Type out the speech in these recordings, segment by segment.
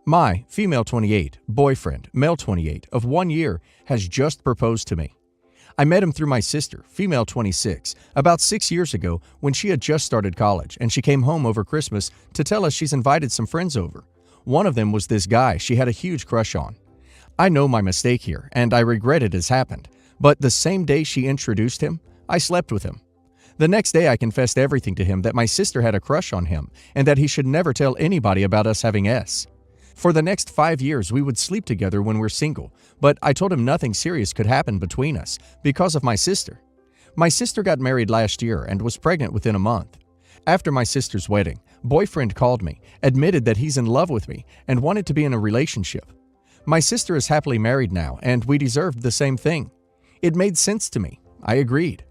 My female 28 boyfriend, male 28, of 1 year, has just proposed to me. I met him through my sister, female 26, about 6 years ago when she had just started college and she came home over Christmas to tell us she's invited some friends over. One of them was this guy she had a huge crush on. I know my mistake here and I regret it has happened, but the same day she introduced him, I slept with him. The next day I confessed everything to him, that my sister had a crush on him and that he should never tell anybody about us having S. For the next 5 years, we would sleep together when we're single, but I told him nothing serious could happen between us because of my sister. My sister got married last year and was pregnant within a month. After my sister's wedding, boyfriend called me, admitted that he's in love with me, and wanted to be in a relationship. My sister is happily married now, and we deserved the same thing. It made sense to me. I agreed.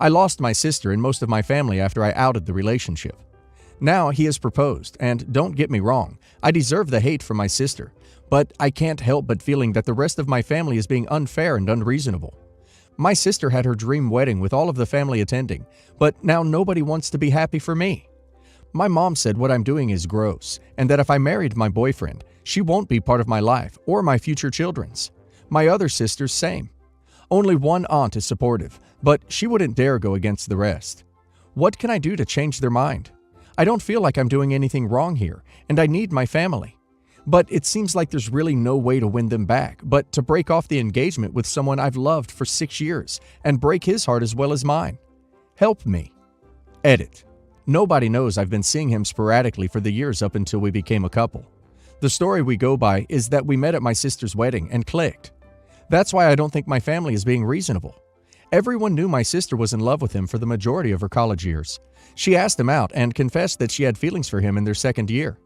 I lost my sister and most of my family after I outed the relationship. Now he has proposed, and don't get me wrong, I deserve the hate from my sister, but I can't help but feeling that the rest of my family is being unfair and unreasonable. My sister had her dream wedding with all of the family attending, but now nobody wants to be happy for me. My mom said what I'm doing is gross, and that if I married my boyfriend, she won't be part of my life or my future children's. My other sister's same. Only one aunt is supportive, but she wouldn't dare go against the rest. What can I do to change their mind? I don't feel like I'm doing anything wrong here, and I need my family. But it seems like there's really no way to win them back but to break off the engagement with someone I've loved for 6 years and break his heart as well as mine. Help me. Edit. Nobody knows I've been seeing him sporadically for the years up until we became a couple. The story we go by is that we met at my sister's wedding and clicked. That's why I don't think my family is being reasonable. Everyone knew my sister was in love with him for the majority of her college years. She asked him out and confessed that she had feelings for him in their second year.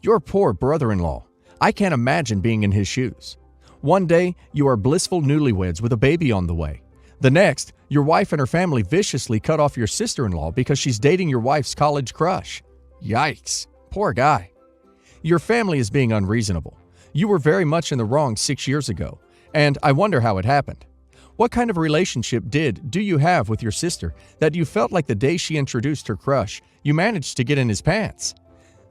Your poor brother-in-law. I can't imagine being in his shoes. One day, you are blissful newlyweds with a baby on the way. The next, your wife and her family viciously cut off your sister-in-law because she's dating your wife's college crush. Yikes. Poor guy. Your family is being unreasonable. You were very much in the wrong 6 years ago, and I wonder how it happened. What kind of relationship do you have with your sister that you felt like the day she introduced her crush, you managed to get in his pants?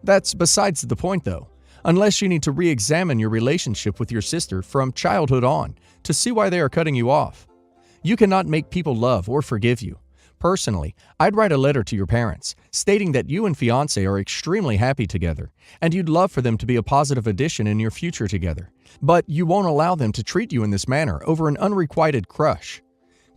That's besides the point though, unless you need to re-examine your relationship with your sister from childhood on to see why they are cutting you off. You cannot make people love or forgive you. Personally, I'd write a letter to your parents stating that you and fiancé are extremely happy together and you'd love for them to be a positive addition in your future together. But you won't allow them to treat you in this manner over an unrequited crush.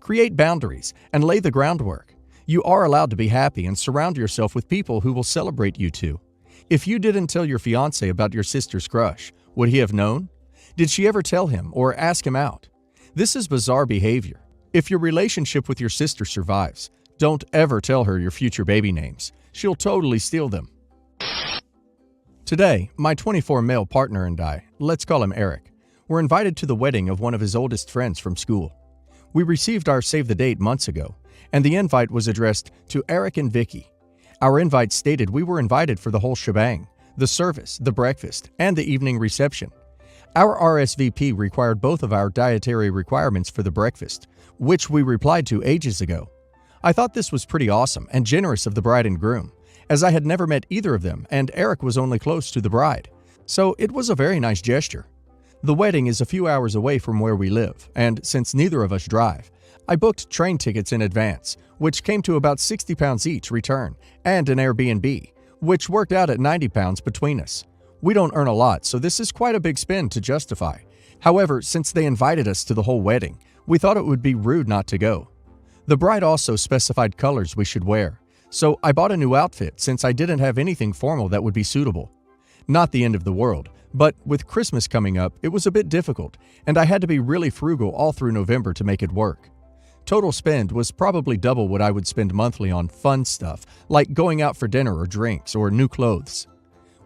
Create boundaries and lay the groundwork. You are allowed to be happy and surround yourself with people who will celebrate you too. If you didn't tell your fiancé about your sister's crush, would he have known? Did she ever tell him or ask him out? This is bizarre behavior. If your relationship with your sister survives, don't ever tell her your future baby names. She'll totally steal them. Today, my 24 male partner and I, let's call him Eric, were invited to the wedding of one of his oldest friends from school. We received our save the date months ago, and the invite was addressed to Eric and Vicky. Our invite stated we were invited for the whole shebang, the service, the breakfast, and the evening reception. Our RSVP required both of our dietary requirements for the breakfast, which we replied to ages ago. I thought this was pretty awesome and generous of the bride and groom, as I had never met either of them and Eric was only close to the bride. So it was a very nice gesture. The wedding is a few hours away from where we live, and since neither of us drive, I booked train tickets in advance, which came to about £60 each return, and an Airbnb, which worked out at £90 between us. We don't earn a lot, so this is quite a big spend to justify. However, since they invited us to the whole wedding, we thought it would be rude not to go. The bride also specified colors we should wear, so I bought a new outfit since I didn't have anything formal that would be suitable. Not the end of the world, but with Christmas coming up, it was a bit difficult, and I had to be really frugal all through November to make it work. Total spend was probably double what I would spend monthly on fun stuff, like going out for dinner or drinks or new clothes.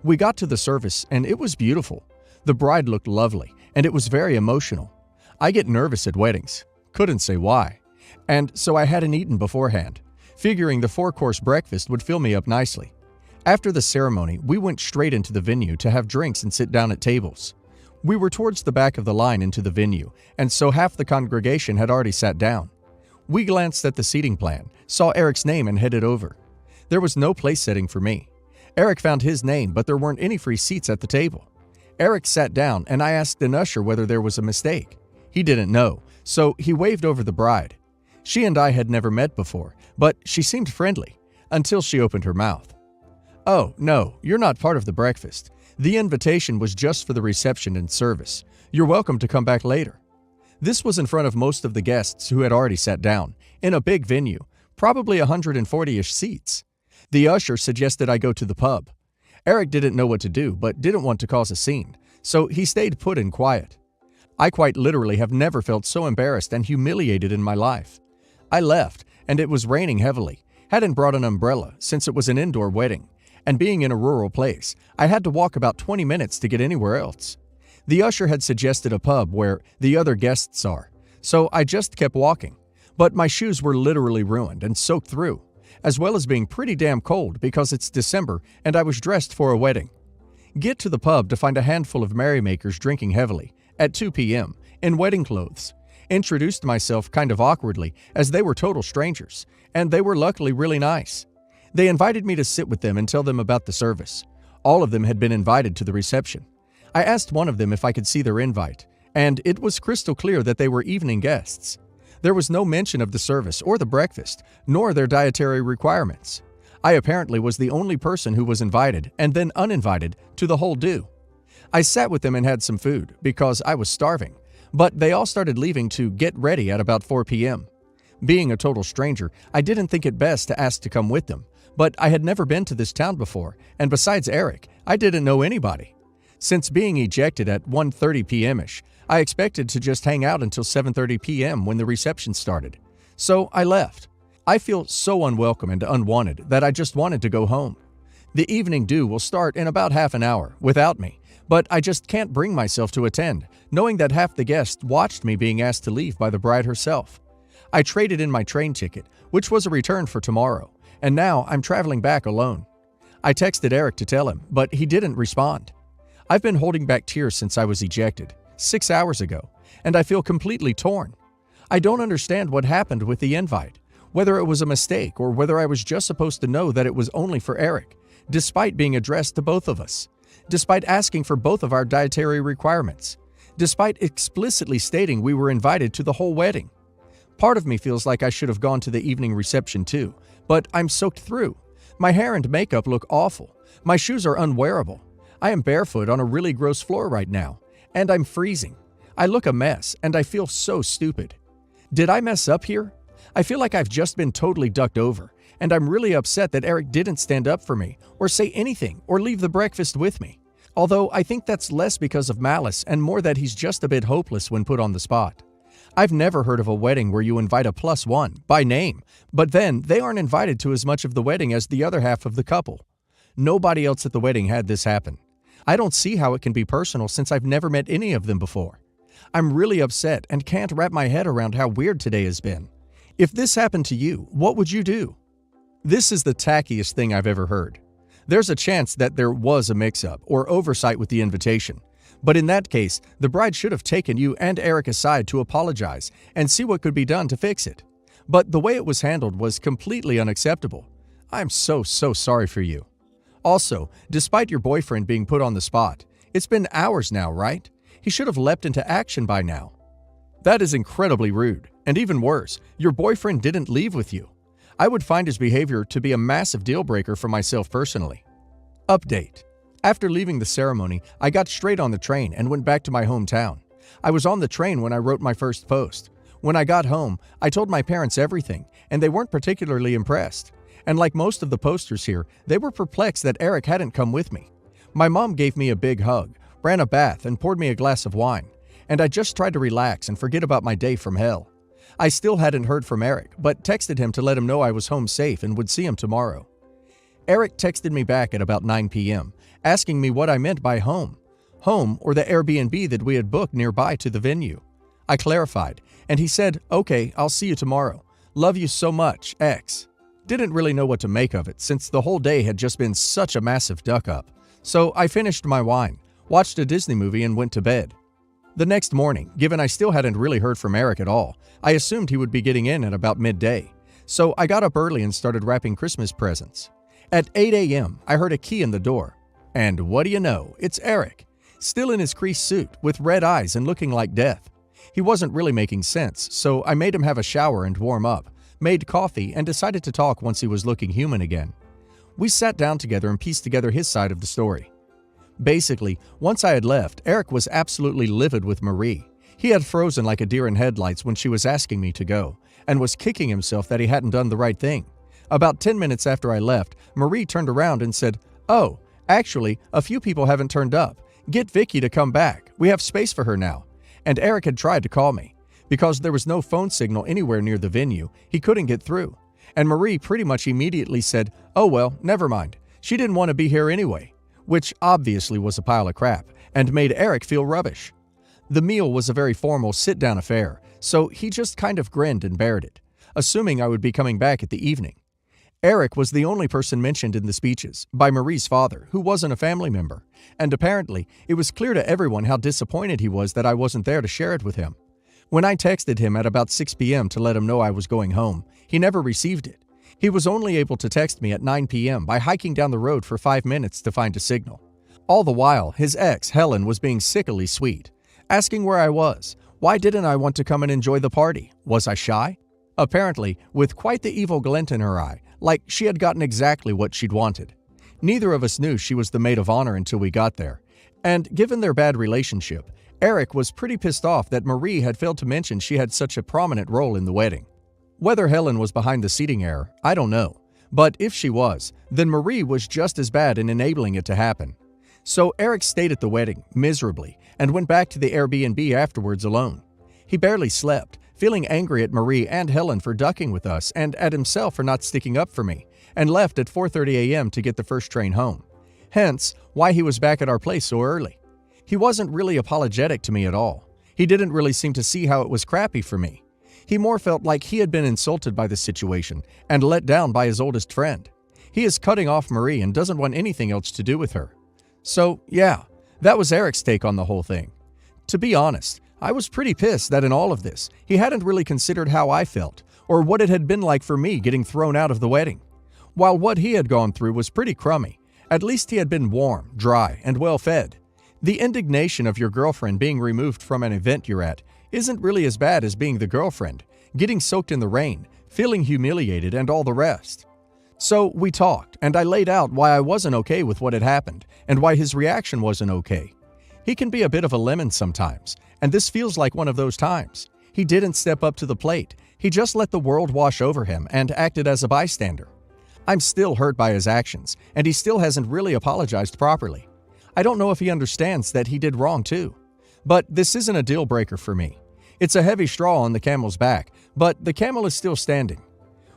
We got to the service, and it was beautiful. The bride looked lovely, and it was very emotional. I get nervous at weddings. Couldn't say why. And so I hadn't eaten beforehand, figuring the 4-course breakfast would fill me up nicely. After the ceremony, we went straight into the venue to have drinks and sit down at tables. We were towards the back of the line into the venue, and so half the congregation had already sat down. We glanced at the seating plan, saw Eric's name, and headed over. There was no place setting for me. Eric found his name, but there weren't any free seats at the table. Eric sat down and I asked an usher whether there was a mistake. He didn't know, so he waved over the bride. She and I had never met before, but she seemed friendly until she opened her mouth. "Oh, no, you're not part of the breakfast. The invitation was just for the reception and service. You're welcome to come back later." This was in front of most of the guests who had already sat down, in a big venue, probably 140-ish seats. The usher suggested I go to the pub. Eric didn't know what to do, but didn't want to cause a scene, so he stayed put and quiet. I quite literally have never felt so embarrassed and humiliated in my life. I left, and it was raining heavily. Hadn't brought an umbrella since it was an indoor wedding, and being in a rural place, I had to walk about 20 minutes to get anywhere else. The usher had suggested a pub where the other guests are, so I just kept walking. But my shoes were literally ruined and soaked through, as well as being pretty damn cold because it's December and I was dressed for a wedding. Get to the pub to find a handful of merrymakers drinking heavily, at 2 p.m., in wedding clothes. Introduced myself kind of awkwardly as they were total strangers, and they were luckily really nice. They invited me to sit with them and tell them about the service. All of them had been invited to the reception. I asked one of them if I could see their invite, and it was crystal clear that they were evening guests. There was no mention of the service or the breakfast, nor their dietary requirements. I apparently was the only person who was invited and then uninvited to the whole do. I sat with them and had some food because I was starving, but they all started leaving to get ready at about 4 p.m. Being a total stranger, I didn't think it best to ask to come with them, but I had never been to this town before, and besides Eric, I didn't know anybody. Since being ejected at 1:30 p.m.-ish, I expected to just hang out until 7:30 p.m. when the reception started. So I left. I feel so unwelcome and unwanted that I just wanted to go home. The evening do will start in about half an hour without me, but I just can't bring myself to attend, knowing that half the guests watched me being asked to leave by the bride herself. I traded in my train ticket, which was a return for tomorrow, and now I'm traveling back alone. I texted Eric to tell him, but he didn't respond. I've been holding back tears since I was ejected, 6 hours ago, and I feel completely torn. I don't understand what happened with the invite, whether it was a mistake or whether I was just supposed to know that it was only for Eric, despite being addressed to both of us, despite asking for both of our dietary requirements, despite explicitly stating we were invited to the whole wedding. Part of me feels like I should have gone to the evening reception too, but I'm soaked through. My hair and makeup look awful. My shoes are unwearable. I am barefoot on a really gross floor right now, and I'm freezing. I look a mess, and I feel so stupid. Did I mess up here? I feel like I've just been totally ducked over, and I'm really upset that Eric didn't stand up for me, or say anything, or leave the breakfast with me. Although I think that's less because of malice and more that he's just a bit hopeless when put on the spot. I've never heard of a wedding where you invite a plus one, by name, but then they aren't invited to as much of the wedding as the other half of the couple. Nobody else at the wedding had this happen. I don't see how it can be personal since I've never met any of them before. I'm really upset and can't wrap my head around how weird today has been. If this happened to you, what would you do? This is the tackiest thing I've ever heard. There's a chance that there was a mix-up or oversight with the invitation. But in that case, the bride should have taken you and Eric aside to apologize and see what could be done to fix it. But the way it was handled was completely unacceptable. I'm so sorry for you. Also, despite your boyfriend being put on the spot, it's been hours now, right? He should have leapt into action by now. That is incredibly rude, and even worse, your boyfriend didn't leave with you. I would find his behavior to be a massive deal breaker for myself personally. Update. After leaving the ceremony, I got straight on the train and went back to my hometown. I was on the train when I wrote my first post. When I got home, I told my parents everything, and they weren't particularly impressed. And like most of the posters here, they were perplexed that Eric hadn't come with me. My mom gave me a big hug, ran a bath, and poured me a glass of wine. And I just tried to relax and forget about my day from hell. I still hadn't heard from Eric, but texted him to let him know I was home safe and would see him tomorrow. Eric texted me back at about 9 p.m., asking me what I meant by home. Home or the Airbnb that we had booked nearby to the venue. I clarified, and he said, "Okay, I'll see you tomorrow. Love you so much, X." Didn't really know what to make of it since the whole day had just been such a massive duck-up. So I finished my wine, watched a Disney movie, and went to bed. The next morning, given I still hadn't really heard from Eric at all, I assumed he would be getting in at about midday. So I got up early and started wrapping Christmas presents. At 8 a.m., I heard a key in the door. And what do you know? It's Eric. still in his creased suit, with red eyes and looking like death. He wasn't really making sense, so I made him have a shower and warm up, made coffee, and decided to talk once he was looking human again. We sat down together and pieced together his side of the story. Basically, once I had left, Eric was absolutely livid with Marie. He had frozen like a deer in headlights when she was asking me to go, and was kicking himself that he hadn't done the right thing. About 10 minutes after I left, Marie turned around and said, "Oh, actually, a few people haven't turned up. Get Vicky to come back. We have space for her now." And Eric had tried to call me. Because there was no phone signal anywhere near the venue, he couldn't get through. And Marie pretty much immediately said, "Oh well, never mind. She didn't want to be here anyway," which obviously was a pile of crap, and made Eric feel rubbish. The meal was a very formal sit-down affair, so he just kind of grinned and bared it, assuming I would be coming back at the evening. Eric was the only person mentioned in the speeches, by Marie's father, who wasn't a family member, and apparently it was clear to everyone how disappointed he was that I wasn't there to share it with him. When I texted him at about 6 p.m. to let him know I was going home, he never received it. He was only able to text me at 9 p.m. by hiking down the road for 5 minutes to find a signal. All the while, his ex, Helen, was being sickily sweet, asking where I was. Why didn't I want to come and enjoy the party? Was I shy? Apparently, with quite the evil glint in her eye, like she had gotten exactly what she'd wanted. Neither of us knew she was the maid of honor until we got there. And given their bad relationship, Eric was pretty pissed off that Marie had failed to mention she had such a prominent role in the wedding. Whether Helen was behind the seating error, I don't know. But if she was, then Marie was just as bad in enabling it to happen. So Eric stayed at the wedding, miserably, and went back to the Airbnb afterwards alone. He barely slept, feeling angry at Marie and Helen for ducking with us and at himself for not sticking up for me, and left at 4:30 a.m. to get the first train home. Hence, why he was back at our place so early. He wasn't really apologetic to me at all. He didn't really seem to see how it was crappy for me. He more felt like he had been insulted by the situation and let down by his oldest friend. He is cutting off Marie and doesn't want anything else to do with her. So, yeah, that was Eric's take on the whole thing. To be honest, I was pretty pissed that in all of this, he hadn't really considered how I felt or what it had been like for me getting thrown out of the wedding. While what he had gone through was pretty crummy, at least he had been warm, dry, and well fed. The indignation of your girlfriend being removed from an event you're at isn't really as bad as being the girlfriend, getting soaked in the rain, feeling humiliated, and all the rest. So we talked, and I laid out why I wasn't okay with what had happened, and why his reaction wasn't okay. He can be a bit of a lemon sometimes, and this feels like one of those times. He didn't step up to the plate, he just let the world wash over him and acted as a bystander. I'm still hurt by his actions, and he still hasn't really apologized properly. I don't know if he understands that he did wrong too. But this isn't a deal breaker for me. It's a heavy straw on the camel's back, but the camel is still standing.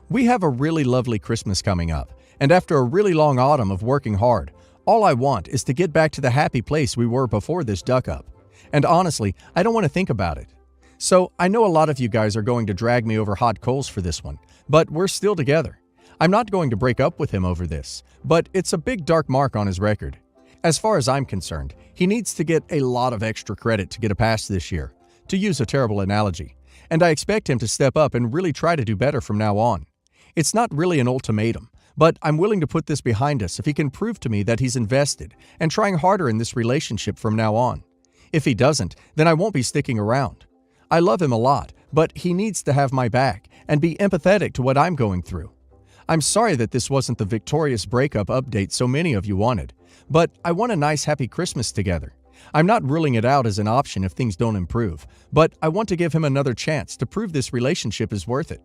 We have a really lovely Christmas coming up, and after a really long autumn of working hard, all I want is to get back to the happy place we were before this duck-up. And honestly, I don't want to think about it. So I know a lot of you guys are going to drag me over hot coals for this one, but we're still together. I'm not going to break up with him over this, but it's a big dark mark on his record. As far as I'm concerned, he needs to get a lot of extra credit to get a pass this year, to use a terrible analogy, and I expect him to step up and really try to do better from now on. It's not really an ultimatum, but I'm willing to put this behind us if he can prove to me that he's invested and trying harder in this relationship from now on. If he doesn't, then I won't be sticking around. I love him a lot, but he needs to have my back and be empathetic to what I'm going through. I'm sorry that this wasn't the victorious breakup update so many of you wanted, but I want a nice happy Christmas together. I'm not ruling it out as an option if things don't improve, but I want to give him another chance to prove this relationship is worth it.